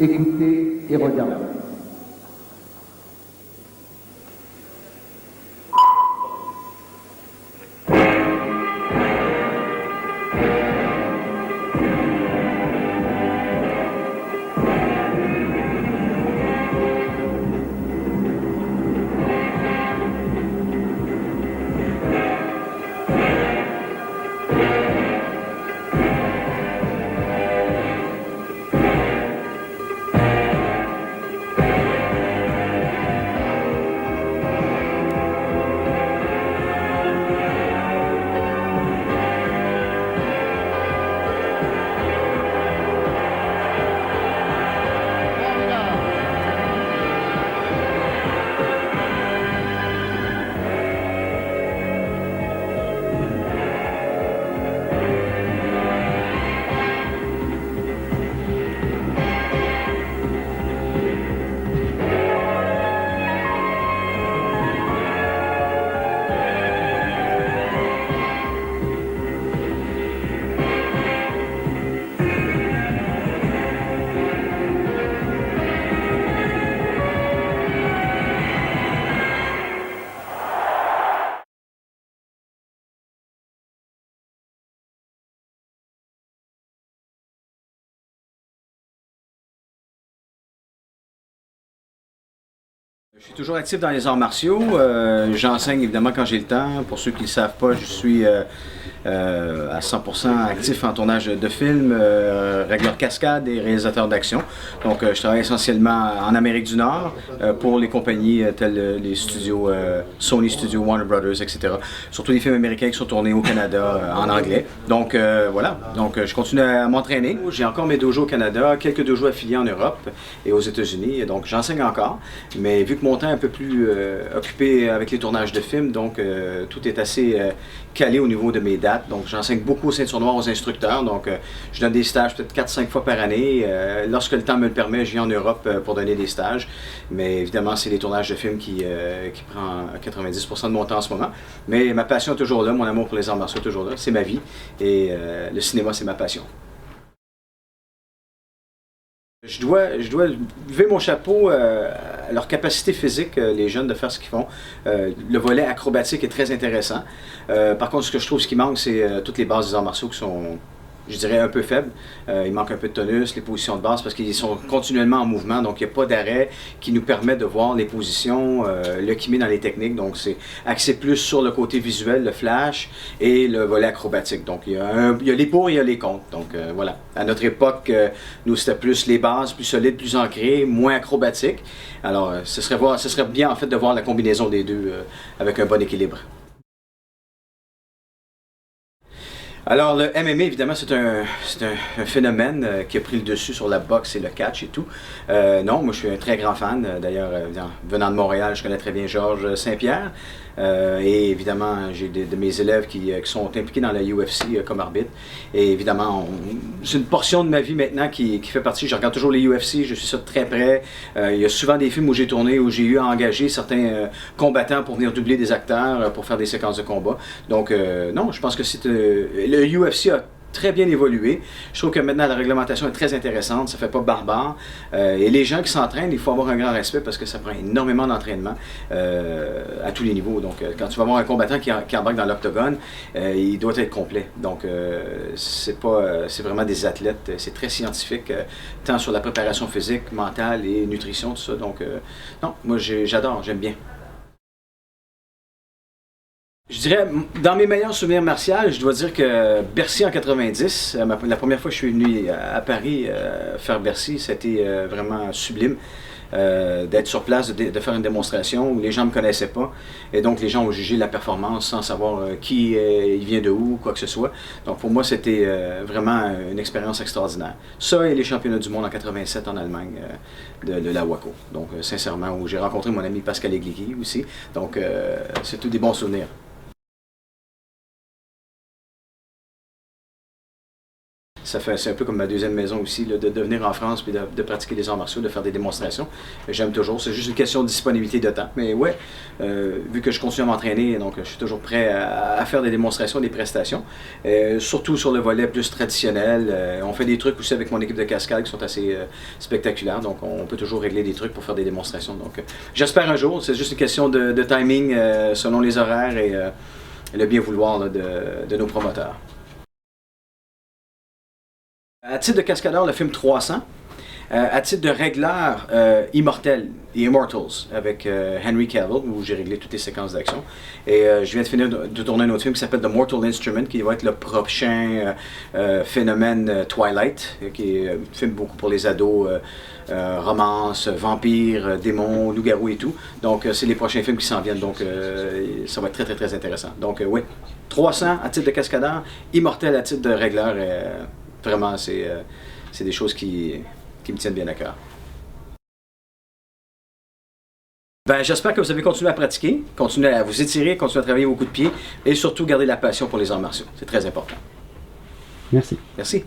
Écoutez et regardez. Je suis toujours actif dans les arts martiaux. J'enseigne évidemment quand j'ai le temps. Pour ceux qui ne le savent pas, je suis à 100% actif en tournage de films, régleur cascade et réalisateur d'action. Donc je travaille essentiellement en Amérique du Nord pour les compagnies telles les studios Sony Studios, Warner Brothers, etc. Surtout les films américains qui sont tournés au Canada en anglais. Donc voilà, donc je continue à m'entraîner. J'ai encore mes dojos au Canada, quelques dojos affiliés en Europe et aux États-Unis. Donc j'enseigne encore, mais vu que mon temps est un peu plus occupé avec les tournages de films, donc tout est assez calé au niveau de mes dates. Donc j'enseigne beaucoup aux ceintures noires aux instructeurs, donc je donne des stages peut-être 4-5 fois par année. Lorsque le temps me le permet, je viens en Europe pour donner des stages, mais évidemment c'est les tournages de films qui prend 90% de mon temps en ce moment. Mais ma passion est toujours là, mon amour pour les arts martiaux est toujours là, c'est ma vie et le cinéma c'est ma passion. Je dois lever mon chapeau à leur capacité physique, les jeunes, de faire ce qu'ils font. Le volet acrobatique est très intéressant. Par contre, ce que je trouve ce qui manque, c'est toutes les bases des arts martiaux qui sont, je dirais, un peu faibles. Il manque un peu de tonus, les positions de base, parce qu'ils sont continuellement en mouvement, donc il n'y a pas d'arrêt qui nous permet de voir les positions, le qui met dans les techniques. Donc c'est axé plus sur le côté visuel, le flash, et le volet acrobatique. Donc il y a les pour et il y a les contre. Donc voilà. À notre époque, nous c'était plus les bases, plus solides, plus ancrées, moins acrobatiques. Alors ce serait bien en fait de voir la combinaison des deux avec un bon équilibre. Alors, le MMA, évidemment, c'est un phénomène qui a pris le dessus sur la boxe et le catch et tout. Non, moi, je suis un très grand fan. D'ailleurs, venant de Montréal, je connais très bien Georges Saint-Pierre. Et évidemment, j'ai de mes élèves qui sont impliqués dans la UFC comme arbitre. Et évidemment, c'est une portion de ma vie maintenant qui fait partie. Je regarde toujours les UFC, je suis ça de très près. Il y a souvent des films où j'ai tourné, où j'ai eu à engager certains combattants pour venir doubler des acteurs, pour faire des séquences de combat. Donc, non, je pense que le UFC a très bien évolué. Je trouve que maintenant la réglementation est très intéressante, ça fait pas barbare. Et les gens qui s'entraînent, il faut avoir un grand respect parce que ça prend énormément d'entraînement à tous les niveaux. Donc quand tu vas voir un combattant qui embarque dans l'octogone, il doit être complet. Donc c'est vraiment des athlètes, c'est très scientifique, tant sur la préparation physique, mentale et nutrition, tout ça. Donc non, moi j'adore, j'aime bien. Je dirais, dans mes meilleurs souvenirs martiaux, je dois dire que Bercy en 90, la première fois que je suis venu à Paris faire Bercy, c'était vraiment sublime. D'être sur place, de faire une démonstration où les gens ne me connaissaient pas. Et donc les gens ont jugé la performance sans savoir qui il vient de où, quoi que ce soit. Donc pour moi, c'était vraiment une expérience extraordinaire. Ça et les championnats du monde en 87 en Allemagne de la WACO. Donc sincèrement, où j'ai rencontré mon ami Pascal Eglicki aussi. Donc c'est tous des bons souvenirs. c'est un peu comme ma deuxième maison aussi, là, de venir en France puis de pratiquer les arts martiaux, de faire des démonstrations. J'aime toujours, c'est juste une question de disponibilité de temps. Mais ouais, vu que je continue à m'entraîner, donc je suis toujours prêt à faire des démonstrations, des prestations. Surtout sur le volet plus traditionnel. On fait des trucs aussi avec mon équipe de cascade qui sont assez spectaculaires. Donc on peut toujours régler des trucs pour faire des démonstrations. Donc j'espère un jour, c'est juste une question de timing selon les horaires et le bien vouloir là, de nos promoteurs. À titre de cascadeur, le film 300. À titre de régleur, Immortel, The Immortals, avec Henry Cavill, où j'ai réglé toutes les séquences d'action. Et je viens de finir de tourner un autre film qui s'appelle The Mortal Instrument, qui va être le prochain phénomène Twilight, qui est un film beaucoup pour les ados, romance, vampires, démons, loups-garous et tout. Donc c'est les prochains films qui s'en viennent, donc ça va être très très très intéressant. Donc oui, 300 à titre de cascadeur, Immortel à titre de régleur, vraiment c'est des choses qui me tiennent bien à cœur. Ben, j'espère que vous avez continué à pratiquer, continuer à vous étirer, continuer à travailler vos coups de pied et surtout garder la passion pour les arts martiaux. C'est très important. Merci. Merci.